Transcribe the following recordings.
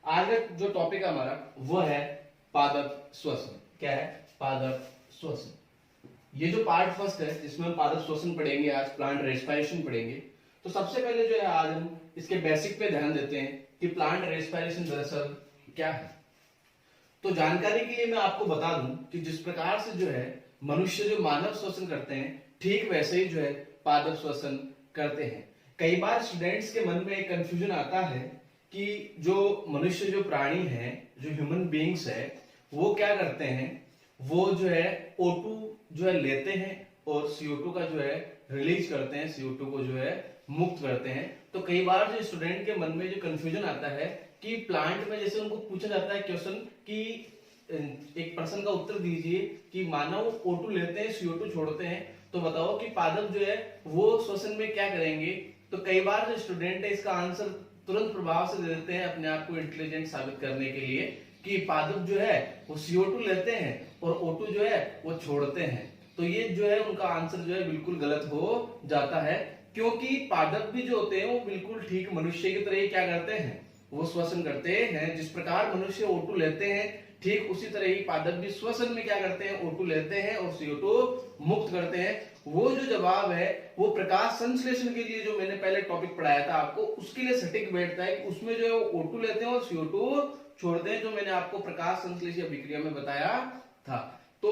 आज का जो टॉपिक है हमारा वो है पादप श्वसन। क्या है? पादप श्वसन। ये जो पार्ट फर्स्ट है जिसमें हम पादप श्वसन पढ़ेंगे, आज प्लांट रेस्पिरेशन पढ़ेंगे। तो सबसे पहले जो है आज हम इसके बेसिक पे ध्यान देते हैं कि प्लांट रेस्पिरेशन दरअसल क्या है। तो जानकारी के लिए मैं आपको बता दूं कि जिस प्रकार से जो है मनुष्य जो मानव श्वसन करते हैं, ठीक वैसे ही जो है पादप श्वसन करते हैं। कई बार स्टूडेंट्स के मन में एक कंफ्यूजन आता है कि जो मनुष्य जो प्राणी है, जो ह्यूमन बीइंग्स है, वो क्या करते हैं, वो जो है O2 जो है लेते हैं और CO2 का जो है रिलीज करते हैं, CO2 को जो है मुक्त करते हैं। तो कई बार जो स्टूडेंट के मन में जो कंफ्यूजन आता है कि प्लांट में जैसे उनको पूछा जाता है क्वेश्चन कि एक प्रश्न का उत्तर दीजिए कि मानव O2 लेते हैं, CO2 छोड़ते हैं, तो बताओ कि पादप जो है वो श्वसन में क्या करेंगे। तो कई बार जो स्टूडेंट है इसका आंसर तुरंत प्रभाव से दे देते हैं अपने आप को इंटेलिजेंट साबित करने के लिए कि पादप जो है वो CO2 लेते हैं और O2 जो है वो छोड़ते हैं। तो ये जो है उनका आंसर जो है बिल्कुल गलत हो जाता है, क्योंकि पादप भी जो होते हैं वो बिल्कुल ठीक मनुष्य की तरह ही क्या करते हैं, वो श्वसन करते हैं। जिस प्रकार मनुष्य O2 लेते हैं, ठीक उसी तरह ही पादप भी श्वसन में क्या करते हैं, O2 लेते हैं और CO2 मुक्त करते हैं। वो जो जवाब है वो प्रकाश संश्लेषण के लिए जो मैंने पहले टॉपिक पढ़ाया था आपको, उसके लिए सटीक बैठता है कि उसमें जो है वो O2 लेते हैं और CO2 छोड़ते हैं, जो मैंने आपको प्रकाश संश्लेषण अभिक्रिया में बताया था। तो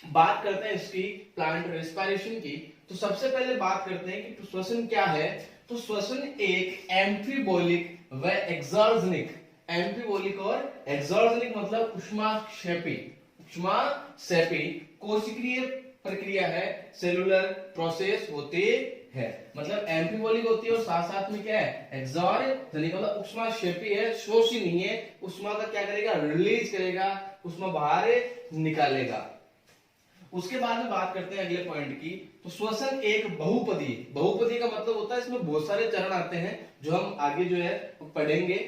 बात करते हैं इसकी प्लांट रेस्पिरेशन की। तो सबसे पहले बात करते हैं कि श्वसन क्या है। तो श्वसन एक एम्फीबोलिक व एक्सर्जनिक, एम्फीबोलिक और एक्सर्जनिक मतलब उष्माक्षेपी कोशिकीय प्रक्रिया है, सेलुलर प्रोसेस होती है। मतलब एम्फीबोलिक होती है और साथ साथ में क्या है, एक्सर्जनिक मतलब उष्माक्षेपी है, शोषी नहीं है, उष्मा का क्या करेगा, रिलीज करेगा, उष्मा बाहर निकालेगा। उसके बाद में बात करते हैं अगले पॉइंट की। तो श्वसन एक बहुपदी का मतलब होता है इसमें बहुत सारे चरण आते हैं जो हम आगे जो है पढ़ेंगे।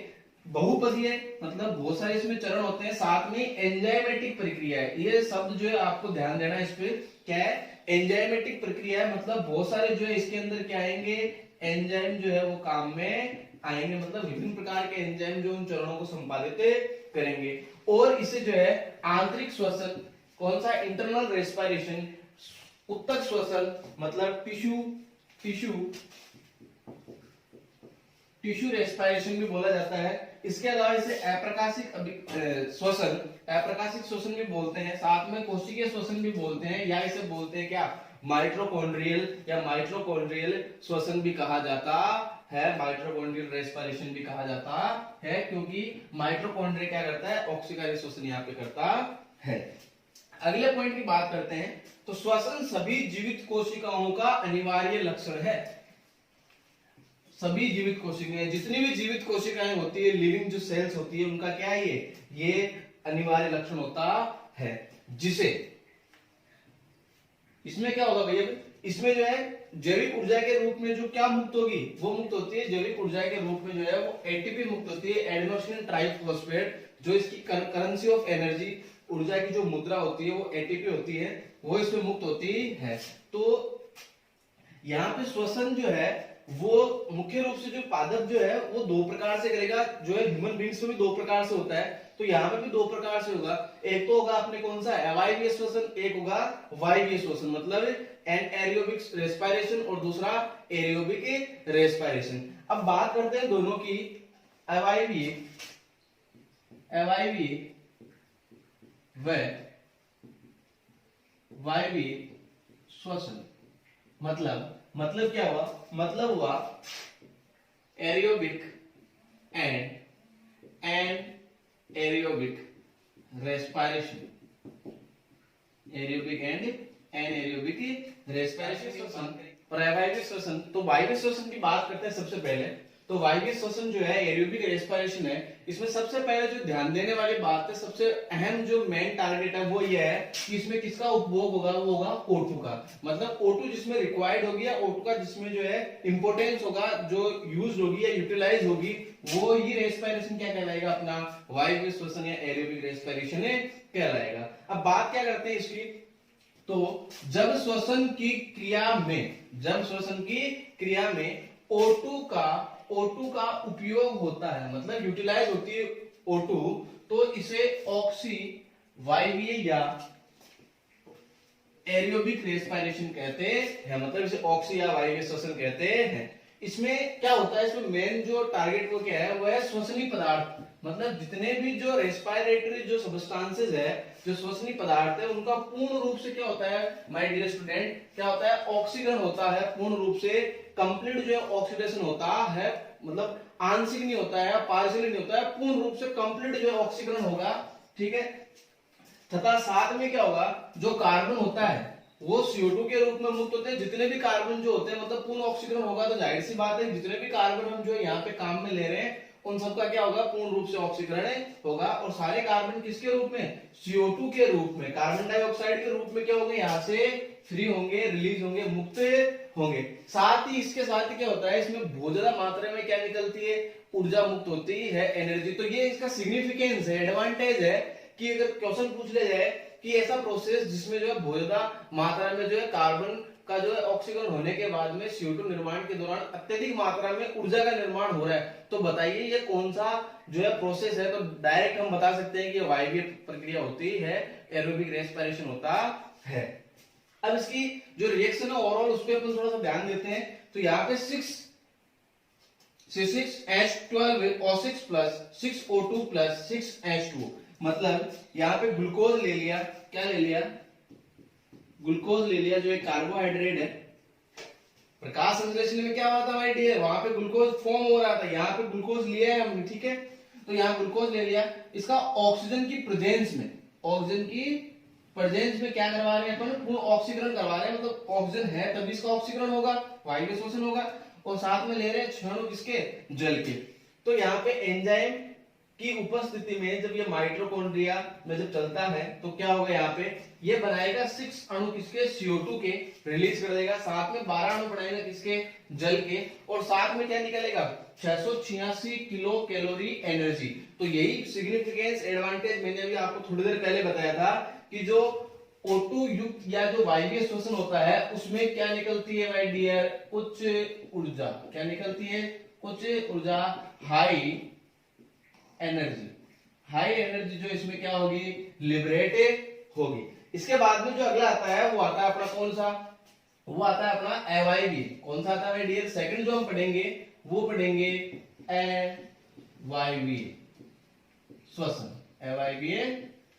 बहुपदी है मतलब बहुत सारे इसमें चरण होते हैं, साथ में एंजाइमेटिक प्रक्रिया है। ये शब्द जो है आपको ध्यान देना है इस पे, क्या है, एंजाइमेटिक प्रक्रिया है। मतलब बहुत सारे जो है इसके अंदर क्या आएंगे, एंजाइम जो है वो काम में आएंगे। मतलब विभिन्न प्रकार के एंजाइम जो उन चरणों को संपादित करेंगे। और इसे जो है आंतरिक श्वसन, कौन सा, इंटरनल रेस्पिरेशन, उत्तक श्वसन मतलब टिश्यू रेस्पिरेशन भी बोला जाता है। इसके अलावा इसे अप्रकाशिक श्वसन भी बोलते हैं, साथ में कोशिकीय श्वसन भी बोलते हैं, या इसे बोलते हैं क्या, माइटोकॉन्ड्रियल श्वसन भी कहा जाता है, माइटोकॉन्ड्रियल रेस्पिरेशन भी कहा जाता है, क्योंकि माइटोकॉन्ड्रिया क्या करता है, ऑक्सीकरण श्वसन यहाँ पे करता है। अगले पॉइंट की बात करते हैं। तो श्वसन सभी जीवित कोशिकाओं का अनिवार्य लक्षण है। सभी जीवित कोशिकाएं, जितनी भी जीवित कोशिकाएं होती है, लिविंग जो सेल्स होती है, उनका क्या है, ये अनिवार्य लक्षण होता है। जिसे इसमें क्या होगा भैया, इसमें जो है जैविक ऊर्जा के रूप में जो क्या मुक्त होगी, वो मुक्त होती है जैविक ऊर्जा के रूप में जो है वो एटीपी मुक्त होती है, एडेनोसिन ट्राइफॉस्फेट। जो इसकी करेंसी ऑफ एनर्जी, ऊर्जा की जो मुद्रा होती है वो एटीपी होती है, वो इसमें मुक्त होती है। तो यहाँ पे श्वसन जो है वो मुख्य रूप से जो पादप जो है वो दो प्रकार से करेगा। जो है ह्यूमन बीइंग्स में भी दो प्रकार से होता है, तो यहाँ पे भी दो प्रकार से होगा। एक तो होगा अपने कौन सा, अवायवीय श्वसन, एक होगा वायवीय श्वसन मतलब एनाएरोबिक रेस्पिरेशन, और दूसरा एरोबिक रेस्पिरेशन। अब बात करते हैं दोनों की। अवायवीय व वायवीय श्वसन मतलब क्या हुआ, मतलब हुआ aerobic and anaerobic respiration, aerobic and anaerobic respiration और अवायवीय श्वसन। तो वायवीय श्वसन की बात करते हैं सबसे पहले। तो वायवीय श्वसन जो है, एरोबिक रेस्पिरेशन है, इसमें सबसे पहले जो ध्यान देने वाली बात है, सबसे अहम जो मेन टारगेट है वो ये है कि इसमें किसका उपभोग होगा, वो होगा O2 का। मतलब O2 जिसमें रिक्वायर्ड होगी या O2 का जिसमें जो है इंपोर्टेंस होगा, जो यूज होगी या यूटिलाइज होगी, वो ही रेस्पिरेशन क्या कहलाएगा, अपना वायवीय श्वसन या एरोबिक रेस्पिरेशन कहलाएगा। अब बात क्या करते हैं इसकी। तो जब श्वसन की क्रिया में O2 का O2 का उपयोग होता है, मतलब यूटिलाइज होती है O2, तो इसे ऑक्सी वायवीय या एरोबिक रेस्पिरेशन कहते हैं, मतलब इसे ऑक्सी या वायवीय श्वसन कहते हैं। इसमें क्या होता है, इसमें मेन जो टारगेट वो क्या है, वो है श्वसनीय पदार्थ, मतलब जितने भी जो रेस्पिरेटरी जो सब्सटेंसेस है, जो श्वसनीय पदार्थ है, उनका पूर्ण रूप से क्या होता है माय डियर स्टूडेंट, क्या होता है ऑक्सीकरण होता है, पूर्ण रूप से कंप्लीट जो है ऑक्सीडेशन होता है, मतलब आंशिक नहीं होता है, पार्शियल नहीं होता है, पूर्ण रूप से कंप्लीट जो है ऑक्सीकरण होगा, ठीक है। तथा साथ में क्या होगा, जो कार्बन होता है वो CO2 के रूप में मुक्त होते हैं, जितने भी कार्बन जो होते हैं मतलब पूर्ण ऑक्सीकरण होगा, तो जाहिर सी बात है जितने भी कार्बन हम जो यहाँ पे काम में ले रहे हैं उन सबका क्या होगा, पूर्ण रूप से ऑक्सीकरण होगा। और सारे कार्बन किसके रूप में, CO2 के रूप में, कार्बन डाइऑक्साइड के रूप में क्या होंगे, यहाँ से फ्री होंगे, रिलीज होंगे, मुक्त होंगे। साथ ही इसके साथ ही क्या होता है, इसमें बहुत ज्यादा मात्रा में क्या निकलती है, ऊर्जा मुक्त होती है, एनर्जी। तो ये इसका सिग्निफिकेंस है, एडवांटेज है कि अगर क्वेश्चन पूछ लिया जाए कि ऐसा प्रोसेस जिसमें जो है बहुत ज्यादा मात्रा में जो है कार्बन का जो है ऑक्सीकरण होने के बाद में CO2 निर्माण के दौरान अत्यधिक मात्रा में ऊर्जा का निर्माण हो रहा है, तो बताइए ये कौन सा जो है प्रोसेस है। तो डायरेक्ट हम बता सकते हैं कि वायवीय प्रक्रिया होती है, एरोबिक रेस्पिरेशन होता है। अब इसकी जो रिएक्शन है ओवरऑल उस पर अपन थोड़ा सा ध्यान देते हैं। तो यहाँ पे 6H12O6 plus 6O2 plus 6H2, मतलब यहाँ पे ग्लूकोज ले लिया, क्या ले लिया, ग्लूकोज ले लिया जो एक कार्बोहाइड्रेट है। प्रकाश संश्लेषण में क्या हुआ था माय डियर, वहां पे ग्लूकोज फॉर्म हो रहा था, यहाँ पे ग्लूकोज लिया है हमने, ठीक है। तो यहाँ ग्लूकोज ले लिया, इसका ऑक्सीजन की प्रेजेंस में, ऑक्सीजन की प्रेजेंस में क्या करवा रहे हैं अपन, पूर्ण ऑक्सीकरण करवा रहे हैं, मतलब ऑक्सीजन है तभी इसका ऑक्सीकरण होगा, वायवीय श्वसन होगा। और साथ में ले रहे हैं क्षणु किसके, जल के। तो यहाँ पे एंजाइम की उपस्थिति में जब ये माइटोकॉन्ड्रिया में जब चलता है तो क्या होगा, यहाँ पे ये बनाएगा 6 अणु किसके, CO2 के, रिलीज कर देगा। साथ में 12 अणु बनाएगा किसके, जल के। और साथ में क्या निकलेगा, 686 किलो कैलोरी एनर्जी। तो यही सिग्निफिकेंस एडवांटेज मैंने अभी आपको थोड़ी देर पहले बताया था कि जो O2 युक्त या जो वायवीय श्वसन होता है उसमें क्या निकलती है माय डियर, उच्च ऊर्जा, क्या निकलती है, उच्च ऊर्जा, हाई एनर्जी। हाई एनर्जी जो इसमें क्या होगी, लिबरेट होगी। इसके बाद में जो अगला आता है वो आता है अपना कौन सा, वो आता है अपना अवायवीय। कौन सा आता है माय डियर, सेकंड जो हम पढ़ेंगे वो पढ़ेंगे अवायवीय श्वसन। अवायवीय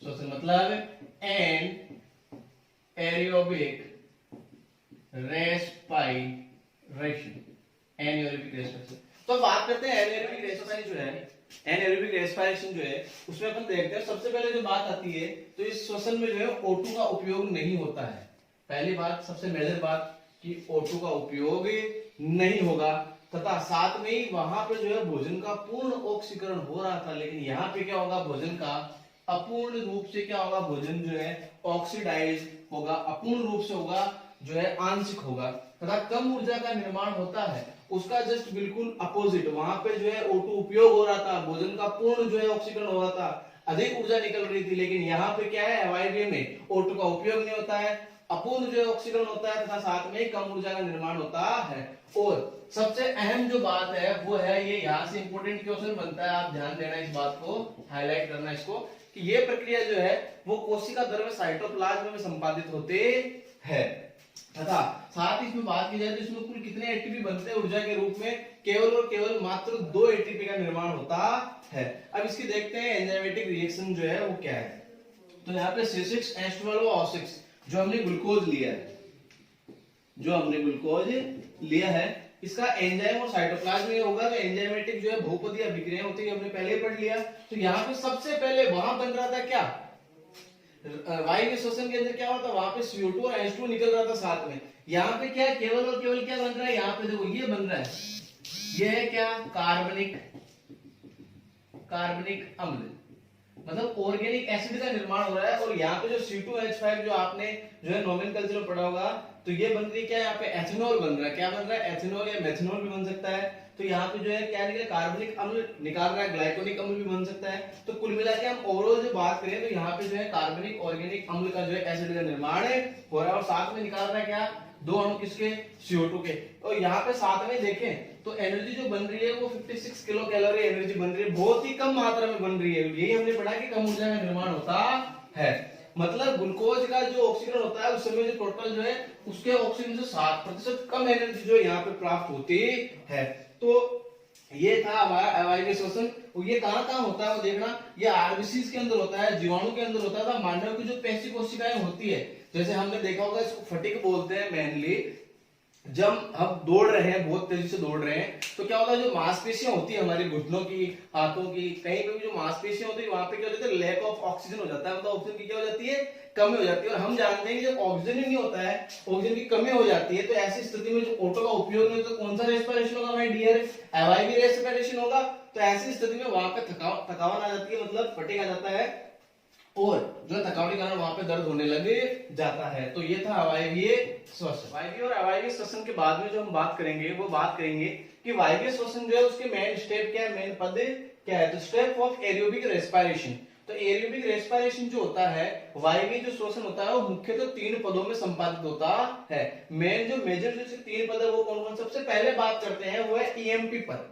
श्वसन मतलब anaerobic respiration, anaerobic respiration. तो बात करते हैं एनारोबिक रेस्पिरेशन जो है, एनारोबिक रेस्पिरेशन जो है उसमें अपन देखते हैं सबसे पहले जो बात आती है तो इस श्वसन में जो है O2 का उपयोग नहीं होता है। पहली बात, सबसे मेजर बात कि O2 का उपयोग नहीं होगा, तथा साथ में ही वहां पे जो है भोजन का पूर्ण ऑक्सीकरण हो रहा था, लेकिन यहाँ पे क्या होगा, भोजन का अपूर्ण रूप से क्या होगा, भोजन जो है ऑक्सीडाइज होगा, अपूर्ण रूप से होगा, जो है आंशिक होगा, तथा कम ऊर्जा का निर्माण होता है। उसका जस्ट बिल्कुल अपोजिट, वहां पे जो है O2 उपयोग हो रहा था, भोजन का पूर्ण जो है ऑक्सीकरण हो रहा था, अधिक ऊर्जा निकल रही थी, लेकिन यहाँ पे क्या है, अवायवीय में O2 का उपयोग नहीं होता है, अपूर्ण जो है ऑक्सीकरण होता है, तथा साथ में कम ऊर्जा का निर्माण होता है। और सबसे अहम जो बात है वो है, ये यहाँ से इंपोर्टेंट क्वेश्चन बनता है, आप ध्यान देना इस बात को, हाईलाइट करना इसको, कि ये प्रक्रिया जो है वो कोशिका द्रव्य साइटोप्लाज्म में संपादित होते हैं। तथा साथ ही इसमें बात की जाए तो इसमें कुल कितने एटीपी बनते हैं ऊर्जा के रूप में, केवल और केवल मात्र 2 एटीपी का निर्माण होता है। अब इसकी देखते हैं एंजाइमेटिक रिएक्शन जो है वो क्या है। तो यहाँ पे C6H12O6 जो हमने ग्लूकोज लिया है, जो हमने ग्लूकोज लिया है, इसका एंजाइम और साइटोप्लाज्म में होगा, तो एंजाइमेटिक जो है बहुपदीय अभिक्रिया होती है, हमने पहले पढ़ लिया। तो यहाँ पे सबसे पहले वहां बन रहा था क्या, वायवीय श्वसन के अंदर क्या होता है, वहां पे CO2 और H2 निकल रहा था साथ में। यहाँ पे क्या, केवल और केवल क्या बन रहा है, यहाँ पे देखो ये बन रहा है, ये है क्या, कार्बनिक अम्ल, मतलब ऑर्गेनिक एसिड का निर्माण हो रहा है। और यहाँ पे जो C2H5 जो आपने जो है नोमेनकल्चर में पढ़ा होगा, तो ये बन रही है क्या, यहाँ पे एथेनॉल बन रहा है, क्या बन रहा है, एथेनॉल या मेथनॉल भी बन सकता है। तो यहाँ पे जो है क्या निकले, कार्बनिक अम्ल निकाल रहा है, ग्लाइकोनिक अम्ल भी बन सकता है। तो कुल मिला के हम ओवरऑल जो बात करें तो यहाँ पे जो है कार्बनिक ऑर्गेनिक अम्ल का जो है एसिड का निर्माण हो रहा है, और साथ में निकाल रहा है क्या, 2 अणु किसके, CO2 के। और यहाँ पे साथ में देखें तो एनर्जी जो बन रही है वो 56 किलो कैलोरी एनर्जी बन रही है, बहुत ही कम मात्रा में बन रही है। यही हमने पढ़ा कि कम ऊर्जा का निर्माण होता है। मतलब ग्लूकोज का जो ऑक्सीजन होता है उस समय जो टोटल जो है उसके ऑक्सीजन से 7% कम एनर्जी जो यहाँ पे प्राप्त होती है। तो ये था हमारा अवायवीय श्वसन। ये कहाँ होता है वो देखना, ये आरबीसीज के अंदर होता है, जीवाणु के अंदर होता है। मानव की जो पेशी कोशिकाएं होती है, जैसे हमने देखा होगा इसको फटिक बोलते हैं मेनली। जब हम दौड़ रहे हैं, बहुत तेजी से दौड़ रहे हैं, तो क्या होता है, जो मांसपेशियां होती है हमारे घुटनों की, हाथों की, कहीं पे भी जो मांसपेशियां होती है वहां पे क्या हो जाता है, लैक ऑफ ऑक्सीजन हो जाता है। मतलब ऑक्सीजन की क्या हो जाती है, कमी हो जाती है। और हम जानते हैं कि जब ऑक्सीजन ही नहीं होता है, ऑक्सीजन की कमी हो जाती है, तो ऐसी स्थिति में जो ऑटो का उपयोग नहीं होता, कौन सा रेस्पिरेशन होगा माय डियर, अवायवीय रेस्पिरेशन होगा। तो ऐसी स्थिति में वहां पे थकान आ जाती है, मतलब फटीग आ जाता है, और जो थकावट के कारण वहां पे दर्द होने लग जाता है। तो ये था अवायवीय श्वसन। वायवीय और अवायवीय श्वसन के बाद में जो हम बात करेंगे वो बात करेंगे कि वायवीय श्वसन जो है उसके मेन स्टेप क्या है, मेन पद क्या है। तो स्टेप ऑफ एरोबिक रेस्पिरेशन। तो एरोबिक रेस्पिरेशन जो होता है, वायवीय जो श्वसन होता है वो मुख्यतः 3 पदों में संपादित होता है। मेन जो मेजर जो 3 पद है वो कौन कौन, सबसे पहले बात करते हैं वो है ईएमपी पद।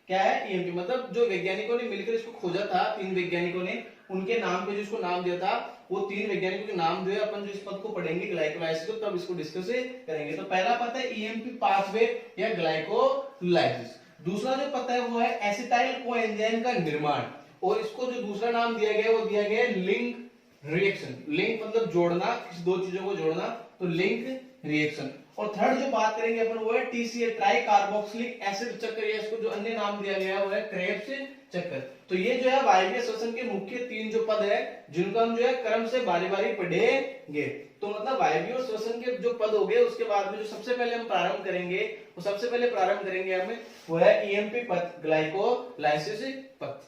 क्या है ईएमपी, मतलब जो वैज्ञानिकों ने मिलकर इसको खोजा था, 3 वैज्ञानिकों ने, उनके नाम पे जिसको नाम दिया था, वो 3 वैज्ञानिकों के नाम दिए। अपन जो इस पद को पढ़ेंगे ग्लाइकोलाइसिस, तब इसको डिस्कस करेंगे। तो पहला पद है ईएमपी पाथवे या ग्लाइकोलाइसिस। दूसरा जो पद है वो है एसिटाइल कोएंजाइम का निर्माण, और इसको जो दूसरा नाम दिया गया वो दिया गया लिंक रिएक्शन। लिंक मतलब जोड़ना, किसी 2 चीजों को जोड़ना, तो लिंक रिएक्शन। और थर्ड जो बात करेंगे अपन वो है टीसीए ट्राई कार्बोक्सिलिक एसिड चक्र, या इसको जो अन्य नाम दिया गया है वो है क्रेब्स चक्र। तो ये जो है वायवीय श्वसन के मुख्य 3 जो पद है, जिनको हम जो है क्रम से बारी बारी पढ़ेंगे। तो मतलब वायवीय श्वसन के जो पद हो गए, उसके बाद में जो सबसे पहले हम प्रारंभ करेंगे, वो सबसे पहले प्रारंभ करेंगे हमें वो है ईएमपी पद, ग्लाइकोलाइसिस पद।